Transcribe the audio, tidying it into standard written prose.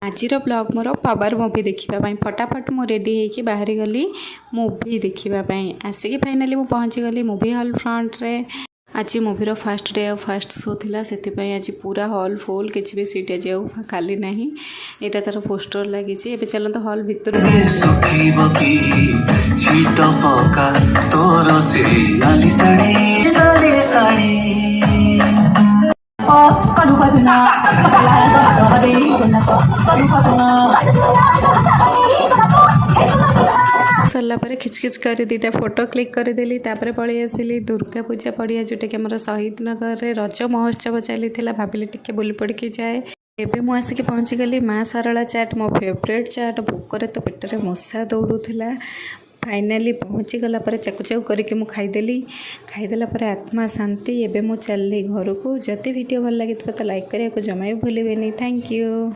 आजिर blog more power movie देखापी फटाफट मु ready होगी बाहरी गली मूवी देखापी आसिक फाइनाली मु पहुँची गली मूवी हॉल फ्रंट रे। आज मूवीर फास्ट डे और फास्ट शो थिला से आज पूरा हॉल फुल किसी भी सीट आज खाली ना यहाँ तार पोस्टर लगी एवं चलते हॉल भितर सरला खिचखिच कर दीटा फोटो क्लिक करदेली पलि आसिली दुर्गा पूजा पड़िया जोटा कि आम शहीद नगर रे रज महोत्सव चली भाविली टिके बुली पड़ी जाए। एबे मु आसिक पहुँची गली माँ सारला चाट मो फेवरेट चाट भोकर तो पेटर मशा दौड़ूला। फाइनाली पहुँची गला पर चाकू चाकू करके मु खाईदेला पर आत्मा शांति। एबे मु चलली घर को। जदि वीडियो भल लगी तो लाइक करने को जमा भी भूलें। Thank you.